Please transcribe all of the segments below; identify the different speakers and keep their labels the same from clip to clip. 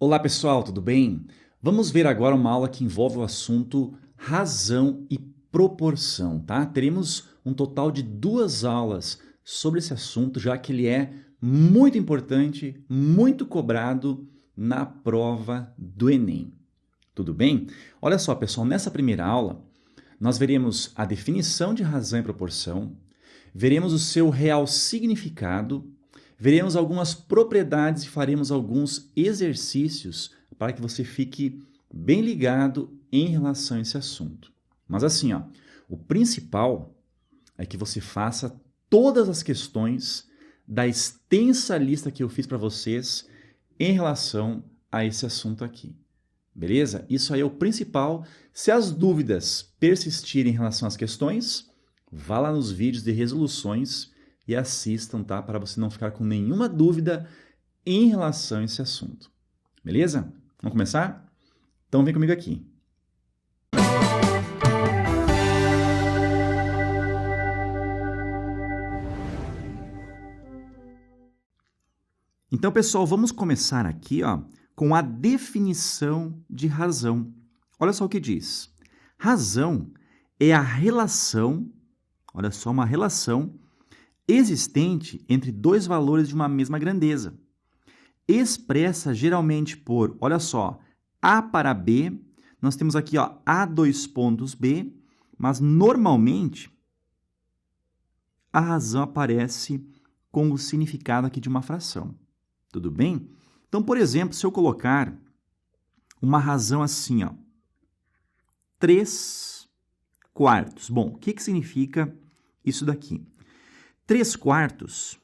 Speaker 1: Olá pessoal, tudo bem? Vamos ver agora uma aula que envolve o assunto razão e proporção, tá? Teremos um total de 2 aulas sobre esse assunto, já que ele é muito importante, muito cobrado na prova do Enem. Tudo bem? Olha só, pessoal, nessa primeira aula, nós veremos a definição de razão e proporção, veremos o seu real significado, veremos algumas propriedades e faremos alguns exercícios para que você fique bem ligado em relação a esse assunto. Mas assim, ó, o principal é que você faça todas as questões da extensa lista que eu fiz para vocês em relação a esse assunto aqui. Beleza? Isso aí é o principal. Se as dúvidas persistirem em relação às questões, vá lá nos vídeos de resoluções e assistam, tá? Para você não ficar com nenhuma dúvida em relação a esse assunto. Beleza? Vamos começar? Então vem comigo aqui. Então, pessoal, vamos começar aqui, ó, com a definição de razão. Olha só o que diz. Razão é a relação, olha só, uma relação existente entre dois valores de uma mesma grandeza, expressa geralmente por, olha só, A para B, nós temos aqui, ó, A dois pontos B, mas normalmente a razão aparece com o significado aqui de uma fração. Tudo bem? Então, por exemplo, se eu colocar uma razão assim, ó, 3 quartos. Bom, o que significa isso daqui? 3 quartos,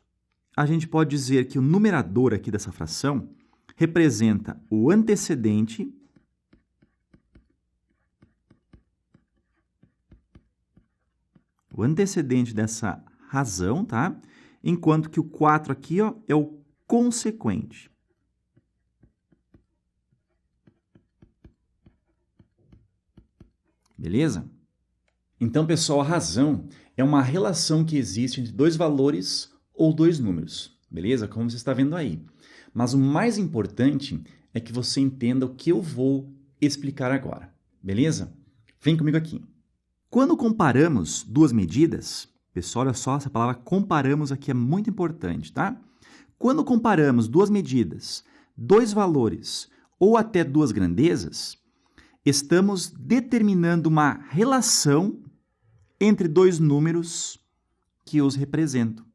Speaker 1: a gente pode dizer que o numerador aqui dessa fração representa o antecedente dessa razão, tá? Enquanto que o 4 aqui, ó, é o consequente. Beleza? Então, pessoal, a razão é uma relação que existe entre dois valores ou dois números, beleza? Como você está vendo aí. Mas o mais importante é que você entenda o que eu vou explicar agora, beleza? Vem comigo aqui. Quando comparamos duas medidas, pessoal, olha só, essa palavra comparamos aqui é muito importante, tá? Quando comparamos duas medidas, dois valores ou até duas grandezas, estamos determinando uma relação entre dois números que os representam.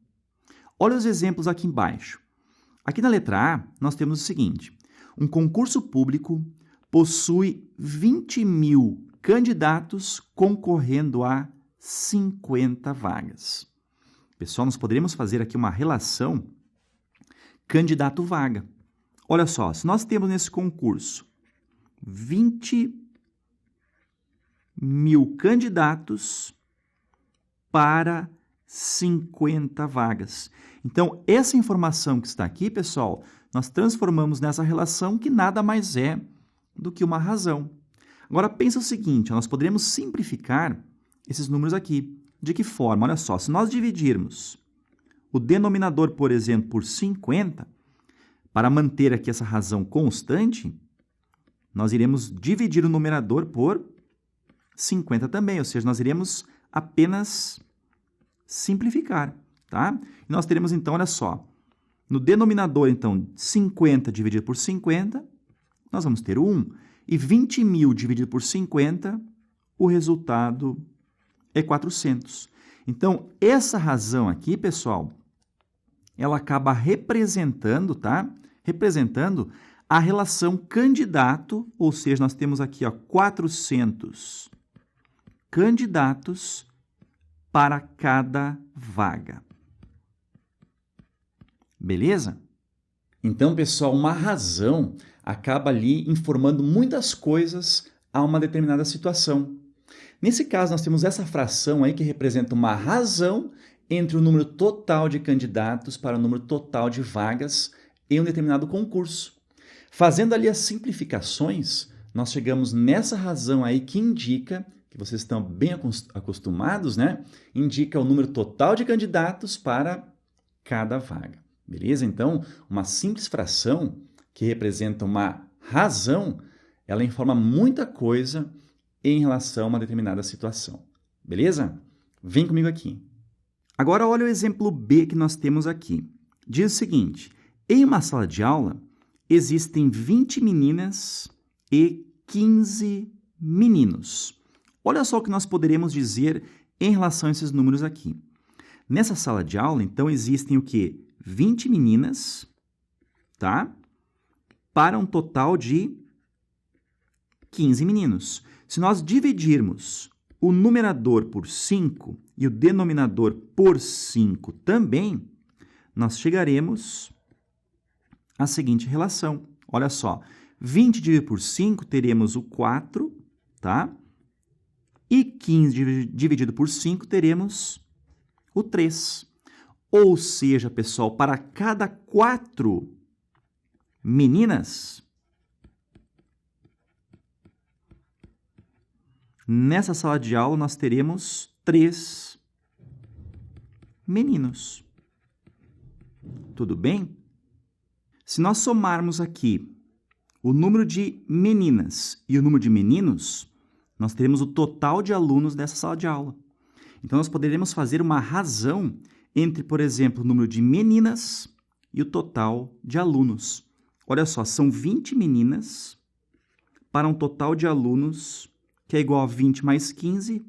Speaker 1: Olha os exemplos aqui embaixo. Aqui na letra A, nós temos o seguinte. Um concurso público possui 20.000 candidatos concorrendo a 50 vagas. Pessoal, nós poderíamos fazer aqui uma relação candidato-vaga. Olha só, se nós temos nesse concurso 20.000 candidatos para 50 vagas. Então, essa informação que está aqui, pessoal, nós transformamos nessa relação que nada mais é do que uma razão. Agora, pensa o seguinte, nós poderíamos simplificar esses números aqui. De que forma? Olha só, se nós dividirmos o denominador, por exemplo, por 50, para manter aqui essa razão constante, nós iremos dividir o numerador por 50 também, ou seja, nós iremos apenas simplificar, tá? E nós teremos, então, olha só, no denominador, então, 50 dividido por 50, nós vamos ter 1. E 20.000 dividido por 50, o resultado é 400. Então, essa razão aqui, pessoal, ela acaba representando, tá? Representando a relação candidato, ou seja, nós temos aqui, ó, 400 candidatos para cada vaga. Beleza? Então, pessoal, uma razão acaba ali informando muitas coisas a uma determinada situação. Nesse caso, nós temos essa fração aí que representa uma razão entre o número total de candidatos para o número total de vagas em um determinado concurso. Fazendo ali as simplificações, nós chegamos nessa razão aí que indica, que vocês estão bem acostumados, né? Indica o número total de candidatos para cada vaga. Beleza? Então, uma simples fração que representa uma razão, ela informa muita coisa em relação a uma determinada situação. Beleza? Vem comigo aqui. Agora olha o exemplo B que nós temos aqui. Diz o seguinte: em uma sala de aula existem 20 meninas e 15 meninos. Olha só o que nós poderemos dizer em relação a esses números aqui. Nessa sala de aula, então, existem o quê? 20 meninas, tá? Para um total de 15 meninos. Se nós dividirmos o numerador por 5 e o denominador por 5 também, nós chegaremos à seguinte relação. Olha só, 20 dividido por 5, teremos o 4, tá? E 15 dividido por 5, teremos o 3. Ou seja, pessoal, para cada 4 meninas, nessa sala de aula nós teremos 3 meninos. Tudo bem? Se nós somarmos aqui o número de meninas e o número de meninos, nós teremos o total de alunos dessa sala de aula. Então, nós poderemos fazer uma razão entre, por exemplo, o número de meninas e o total de alunos. Olha só, são 20 meninas para um total de alunos que é igual a 20 mais 15,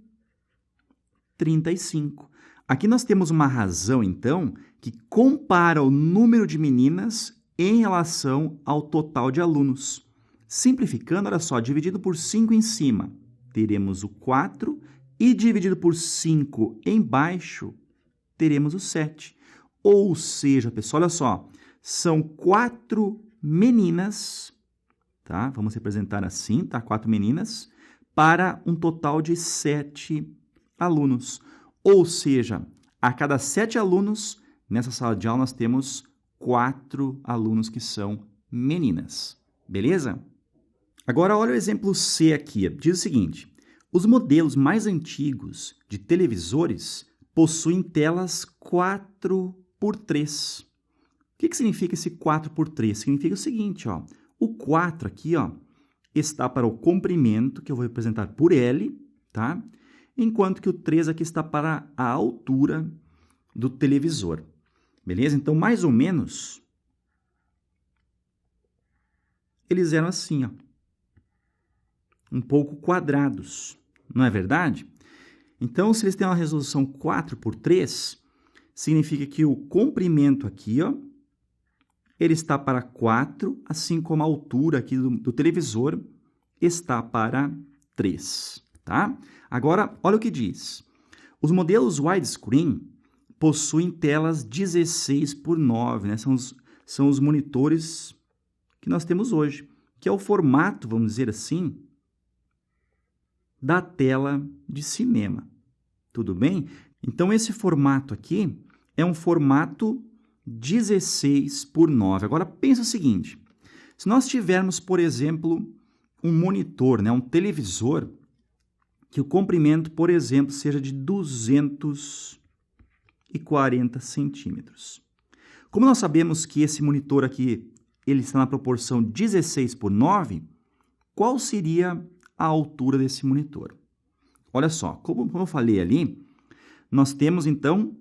Speaker 1: 35. Aqui nós temos uma razão, então, que compara o número de meninas em relação ao total de alunos. Simplificando, olha só, dividido por 5 em cima, teremos o 4, e dividido por 5 embaixo, teremos o 7. Ou seja, pessoal, olha só, são 4 meninas, tá? Vamos representar assim, tá? 4 meninas, para um total de 7 alunos. Ou seja, a cada 7 alunos, nessa sala de aula nós temos 4 alunos que são meninas. Beleza? Agora, olha o exemplo C aqui. Diz o seguinte: os modelos mais antigos de televisores possuem telas 4x3. O que significa esse 4x3? Significa o seguinte, ó, o 4 aqui, ó, está para o comprimento, que eu vou representar por L, tá? Enquanto que o 3 aqui está para a altura do televisor. Beleza? Então, mais ou menos, eles eram assim, ó, um pouco quadrados, não é verdade? Então, se eles têm uma resolução 4x3, significa que o comprimento aqui, ó, ele está para 4, assim como a altura aqui do televisor está para 3, tá? Agora, olha o que diz. Os modelos widescreen possuem telas 16x9, né? São os monitores que nós temos hoje, que é o formato, vamos dizer assim, da tela de cinema. Tudo bem? Então, esse formato aqui é um formato 16x9. Agora, pensa o seguinte. Se nós tivermos, por exemplo, um monitor, né, um televisor, que o comprimento, por exemplo, seja de 240 centímetros. Como nós sabemos que esse monitor aqui ele está na proporção 16x9, qual seria a altura desse monitor? Olha só, como eu falei ali, nós temos então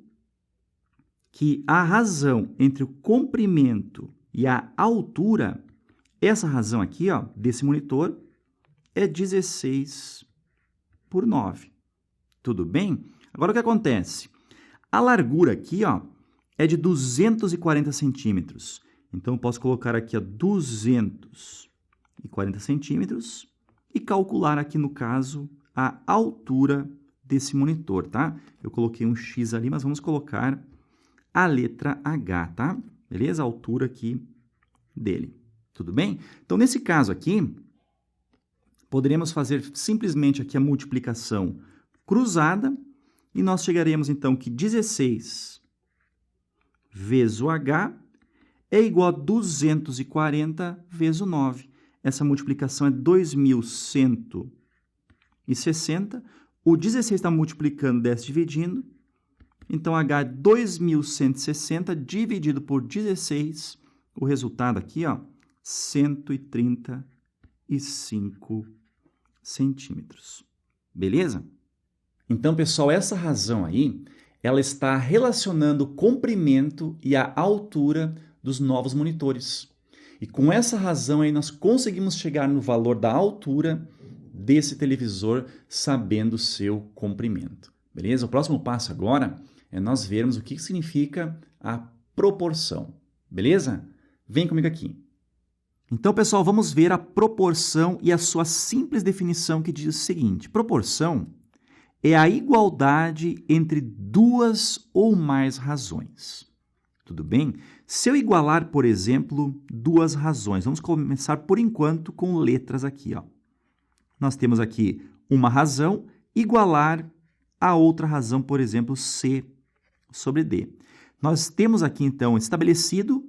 Speaker 1: que a razão entre o comprimento e a altura, essa razão aqui, ó, desse monitor é 16x9. Tudo bem? Agora o que acontece? A largura aqui, ó, é de 240 centímetros. Então eu posso colocar aqui, ó, 240 centímetros e calcular aqui, no caso, a altura desse monitor, tá? Eu coloquei um X ali, mas vamos colocar a letra H, tá? Beleza? A altura aqui dele. Tudo bem? Então, nesse caso aqui, poderemos fazer simplesmente aqui a multiplicação cruzada e nós chegaremos, então, que 16 vezes o H é igual a 240 vezes o 9. Essa multiplicação é 2.160. O 16 está multiplicando, desce dividindo. Então, H é 2.160 dividido por 16. O resultado aqui, ó, 135 centímetros. Beleza? Então, pessoal, essa razão aí, ela está relacionando o comprimento e a altura dos novos monitores. E com essa razão aí nós conseguimos chegar no valor da altura desse televisor sabendo o seu comprimento. Beleza? O próximo passo agora é nós vermos o que significa a proporção. Beleza? Vem comigo aqui. Então, pessoal, vamos ver a proporção e a sua simples definição que diz o seguinte: proporção é a igualdade entre duas ou mais razões. Tudo bem? Se eu igualar, por exemplo, duas razões, vamos começar por enquanto com letras aqui, ó. Nós temos aqui uma razão igualar a outra razão, por exemplo, C sobre D. Nós temos aqui, então, estabelecido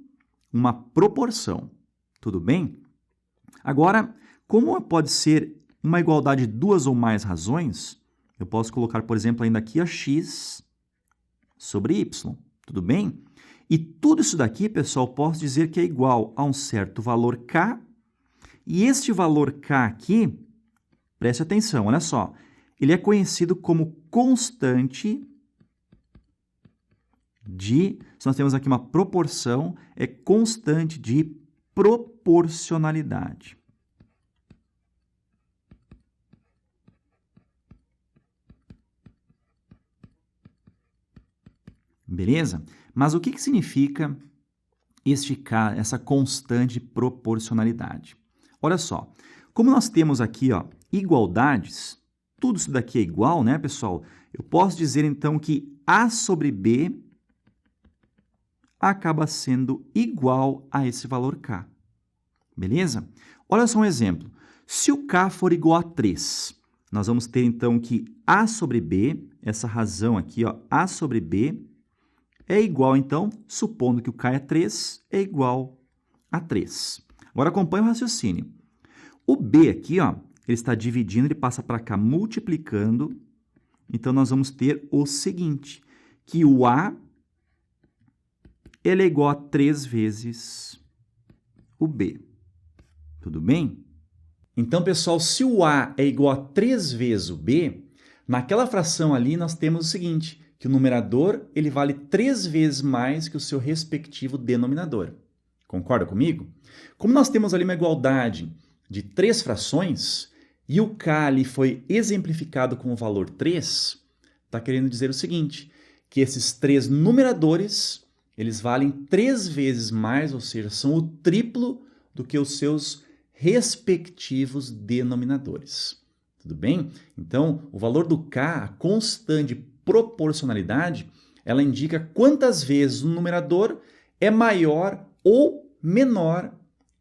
Speaker 1: uma proporção. Tudo bem? Agora, como pode ser uma igualdade de duas ou mais razões, eu posso colocar, por exemplo, ainda aqui a x sobre y. Tudo bem? E tudo isso daqui, pessoal, posso dizer que é igual a um certo valor k. E este valor k aqui, preste atenção, olha só, ele é conhecido como constante de, se nós temos aqui uma proporção, é constante de proporcionalidade. Beleza? Mas o que significa essa constante de proporcionalidade? Olha só, como nós temos aqui, ó, igualdades, tudo isso daqui é igual, né, pessoal? Eu posso dizer, então, que A sobre B acaba sendo igual a esse valor K. Beleza? Olha só um exemplo. Se o K for igual a 3, nós vamos ter, então, que A sobre B, essa razão aqui, ó, A sobre B, é igual, então, supondo que o K é 3, é igual a 3. Agora, acompanhe o raciocínio. O B aqui, ó, ele está dividindo, ele passa para cá multiplicando. Então, nós vamos ter o seguinte, que o A ele é igual a 3 vezes o B. Tudo bem? Então, pessoal, se o A é igual a 3 vezes o B, naquela fração ali nós temos o seguinte, que o numerador ele vale 3 vezes mais que o seu respectivo denominador. Concorda comigo? Como nós temos ali uma igualdade de 3 frações e o K ali foi exemplificado com o valor 3, está querendo dizer o seguinte, que esses 3 numeradores eles valem 3 vezes mais, ou seja, são o triplo do que os seus respectivos denominadores. Tudo bem? Então, o valor do K, a constante de proporcionalidade, ela indica quantas vezes o numerador é maior ou menor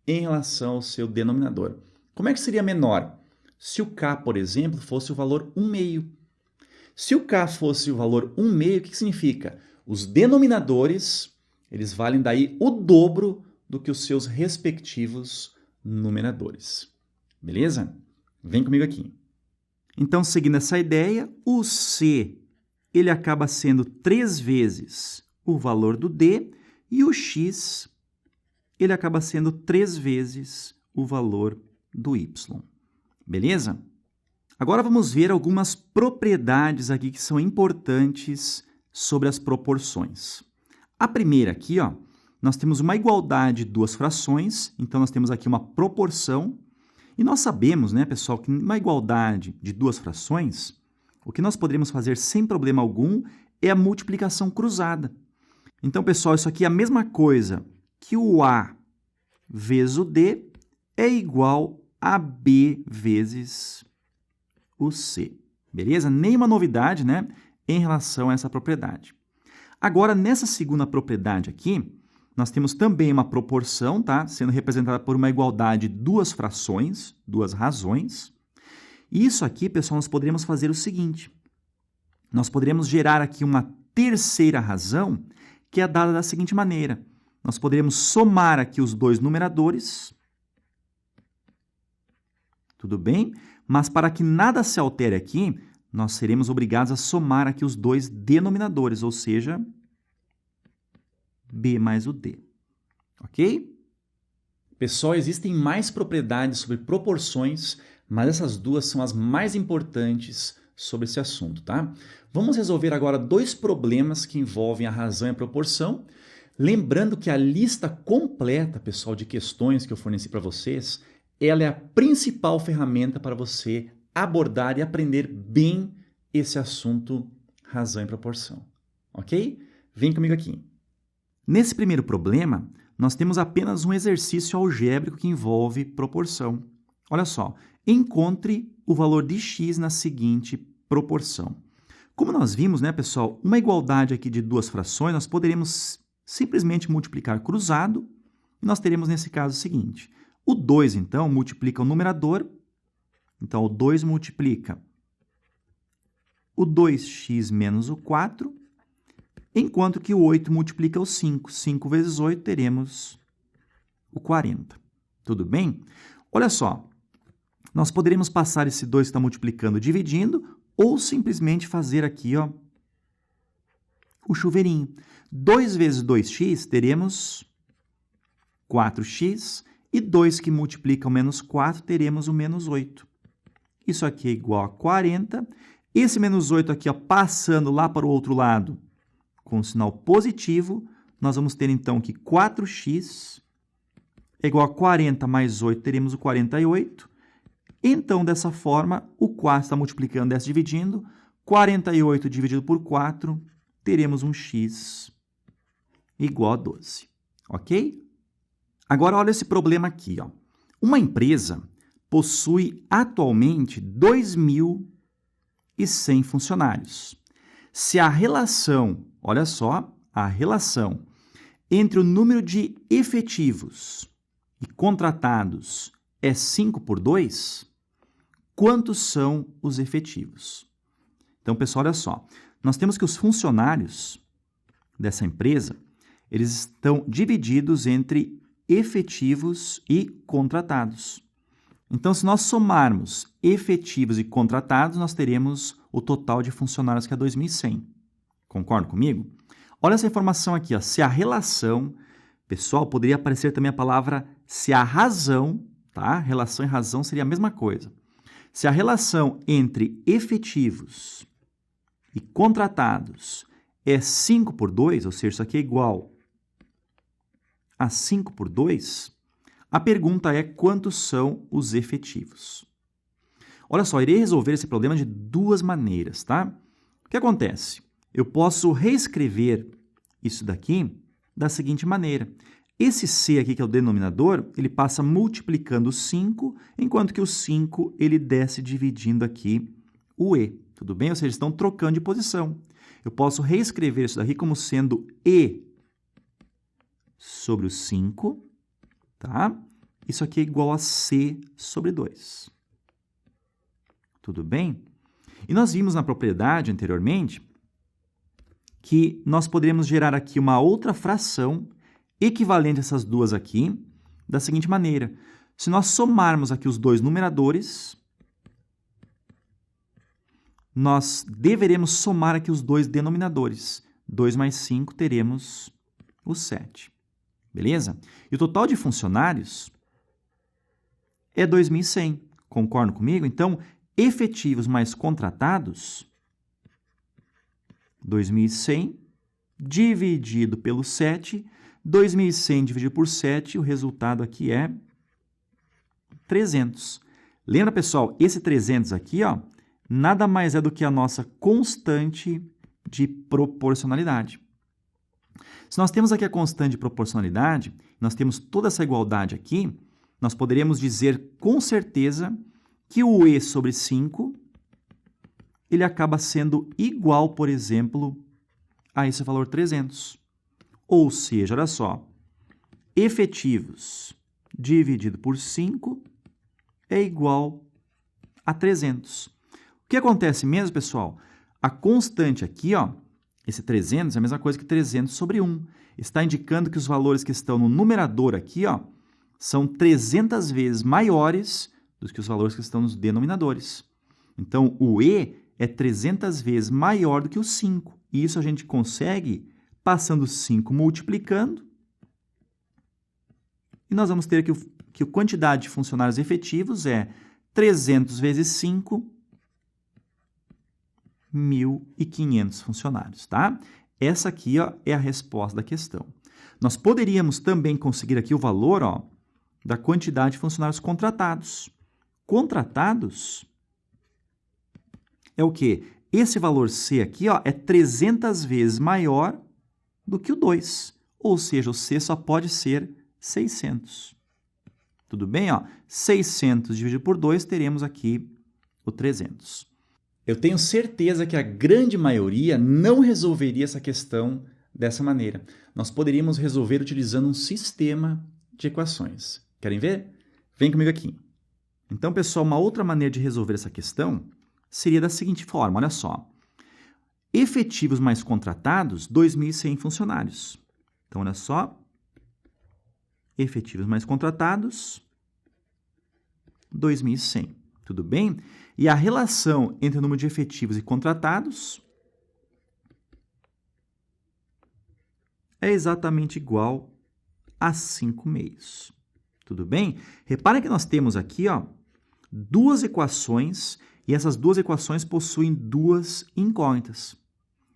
Speaker 1: em relação ao seu denominador. Como é que seria menor? Se o K, por exemplo, fosse o valor 1/2. Se o K fosse o valor 1/2, o que significa? Os denominadores, eles valem daí o dobro do que os seus respectivos numeradores. Beleza? Vem comigo aqui. Então, seguindo essa ideia, o C ele acaba sendo 3 vezes o valor do D e o X ele acaba sendo 3 vezes o valor do Y. Beleza? Agora vamos ver algumas propriedades aqui que são importantes sobre as proporções. A primeira aqui, ó, nós temos uma igualdade de duas frações, então nós temos aqui uma proporção, e nós sabemos, né, pessoal, que uma igualdade de duas frações, o que nós poderíamos fazer sem problema algum é a multiplicação cruzada. Então, pessoal, isso aqui é a mesma coisa que o A vezes o D é igual a B vezes o C. Beleza? Nenhuma novidade, né, em relação a essa propriedade. Agora, nessa segunda propriedade aqui, nós temos também uma proporção, tá? Sendo representada por uma igualdade de duas frações, duas razões. E isso aqui, pessoal, nós poderíamos fazer o seguinte. Nós poderíamos gerar aqui uma terceira razão, que é dada da seguinte maneira. Nós poderíamos somar aqui os dois numeradores. Tudo bem? Mas para que nada se altere aqui, nós seremos obrigados a somar aqui os dois denominadores, ou seja, B mais o D. Ok? Pessoal, existem mais propriedades sobre proporções, mas essas duas são as mais importantes sobre esse assunto, tá? Vamos resolver agora dois problemas que envolvem a razão e a proporção. Lembrando que a lista completa, pessoal, de questões que eu forneci para vocês, ela é a principal ferramenta para você abordar e aprender bem esse assunto razão e proporção, ok? Vem comigo aqui. Nesse primeiro problema, nós temos apenas um exercício algébrico que envolve proporção. Olha só, encontre o valor de x na seguinte proporção. Como nós vimos, né, pessoal, uma igualdade aqui de duas frações, nós poderíamos simplesmente multiplicar cruzado, e nós teremos nesse caso o seguinte. O 2, então, multiplica o numerador, então o 2 multiplica o 2x menos o 4, enquanto que o 8 multiplica o 5. 5 vezes 8, teremos o 40. Tudo bem? Olha só, nós poderíamos passar esse 2 que está multiplicando dividindo, ou simplesmente fazer aqui, ó, o chuveirinho. 2 vezes 2x, teremos 4x, e 2 que multiplica o menos 4, teremos o menos 8. Isso aqui é igual a 40. Esse menos 8 aqui, ó, passando lá para o outro lado, com o sinal positivo, nós vamos ter então que 4x é igual a 40 mais 8, teremos o 48. Então, dessa forma, o 4 está multiplicando, desce dividindo. 48 dividido por 4, teremos um x igual a 12. Ok? Agora, olha esse problema aqui, ó. Uma empresa possui atualmente 2.100 funcionários. Se a relação, olha só, a relação entre o número de efetivos e contratados é 5/2, quantos são os efetivos? Então, pessoal, olha só, nós temos que os funcionários dessa empresa, eles estão divididos entre efetivos e contratados. Então, se nós somarmos efetivos e contratados, nós teremos o total de funcionários que é 2.100. Concorda comigo? Olha essa informação aqui, ó. Se a relação, pessoal, poderia aparecer também a palavra se a razão, tá? Relação e razão seria a mesma coisa. Se a relação entre efetivos e contratados é 5/2, ou seja, isso aqui é igual a 5/2, a pergunta é quantos são os efetivos. Olha só, irei resolver esse problema de duas maneiras, tá? O que acontece? Eu posso reescrever isso daqui da seguinte maneira. Esse C aqui, que é o denominador, ele passa multiplicando o 5, enquanto que o 5 ele desce dividindo aqui o E. Tudo bem? Ou seja, estão trocando de posição. Eu posso reescrever isso daqui como sendo E sobre o 5, tá? Isso aqui é igual a C sobre 2. Tudo bem? E nós vimos na propriedade anteriormente que nós poderíamos gerar aqui uma outra fração equivalente a essas duas aqui, da seguinte maneira. Se nós somarmos aqui os dois numeradores, nós deveremos somar aqui os dois denominadores. 2 mais 5, teremos o 7. Beleza? E o total de funcionários é 2.100. Concordam comigo? Então, efetivos mais contratados, 2.100 dividido pelo 7, 2.100 dividido por 7, o resultado aqui é 300. Lembra, pessoal, esse 300 aqui, ó, nada mais é do que a nossa constante de proporcionalidade. Se nós temos aqui a constante de proporcionalidade, nós temos toda essa igualdade aqui, nós poderíamos dizer com certeza que o E sobre 5, ele acaba sendo igual, por exemplo, a esse valor 300. Ou seja, olha só, efetivos dividido por 5 é igual a 300. O que acontece mesmo, pessoal? A constante aqui, ó, esse 300 é a mesma coisa que 300 sobre 1. Está indicando que os valores que estão no numerador aqui, ó, são 300 vezes maiores do que os valores que estão nos denominadores. Então, o E é 300 vezes maior do que o 5. E isso a gente consegue passando 5 multiplicando
Speaker 2: E nós vamos ter que a quantidade de funcionários efetivos é 300 vezes 5, 1.500 funcionários, tá? Essa aqui, ó, é a resposta da questão. Nós poderíamos também conseguir aqui o valor, ó, da quantidade de funcionários contratados. Contratados é o quê? Esse valor C aqui, ó, é 300 vezes maior do que o 2. Ou seja, o C só pode ser 600. Tudo bem? Ó? 600 dividido por 2, teremos aqui o 300.
Speaker 1: Eu tenho certeza que a grande maioria não resolveria essa questão dessa maneira. Nós poderíamos resolver utilizando um sistema de equações. Querem ver? Vem comigo aqui.
Speaker 2: Então, pessoal, uma outra maneira de resolver essa questão seria da seguinte forma, olha só. Efetivos mais contratados, 2.100 funcionários. Então, olha só. Efetivos mais contratados, 2.100. Tudo bem? E a relação entre o número de efetivos e contratados é exatamente igual a 5/2. Tudo bem? Repara que nós temos aqui, ó, duas equações e essas duas equações possuem duas incógnitas.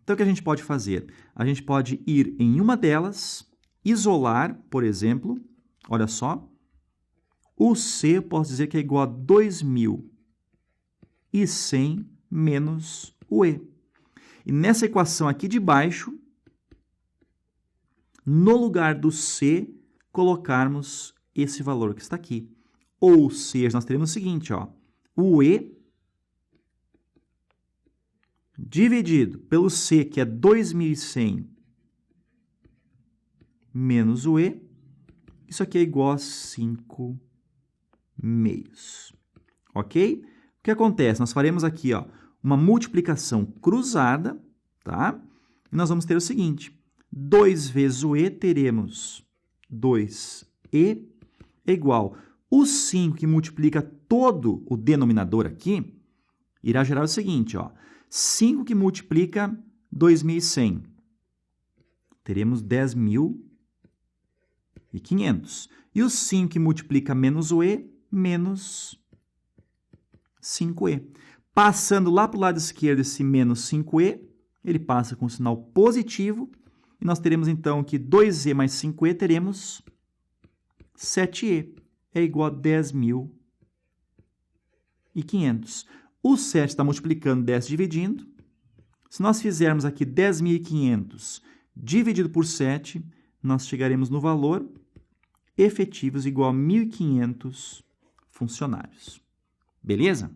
Speaker 2: Então, o que a gente pode fazer? A gente pode ir em uma delas, isolar, por exemplo, olha só, o C eu posso dizer que é igual a 2.100 menos o E. E nessa equação aqui de baixo, no lugar do C, colocarmos esse valor que está aqui. Ou seja, nós teremos o seguinte, ó, o E dividido pelo C, que é 2.100 menos o E, isso aqui é igual a 5/2. Ok? O que acontece? Nós faremos aqui, ó, uma multiplicação cruzada, tá? E nós vamos ter o seguinte, 2 vezes o E, teremos 2E é igual. O 5 que multiplica todo o denominador aqui, irá gerar o seguinte, ó, 5 que multiplica 2.100, teremos 10.500. E o 5 que multiplica menos o E, menos 5E. Passando lá para o lado esquerdo esse menos 5E, ele passa com o sinal positivo, e nós teremos então que 2E mais 5E, teremos 7E, é igual a 10.500. O 7 está multiplicando, 10 dividindo. Se nós fizermos aqui 10.500 dividido por 7, nós chegaremos no valor efetivos igual a 1.500 funcionários. Beleza?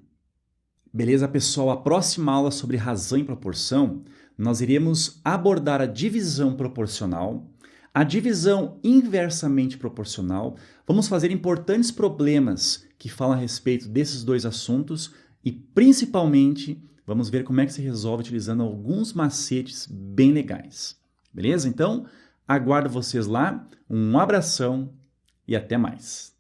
Speaker 1: Beleza, pessoal? A próxima aula sobre razão e proporção, nós iremos abordar a divisão proporcional, a divisão inversamente proporcional. Vamos fazer importantes problemas que falam a respeito desses dois assuntos e, principalmente, vamos ver como é que se resolve utilizando alguns macetes bem legais. Beleza? Então, aguardo vocês lá. Um abração e até mais.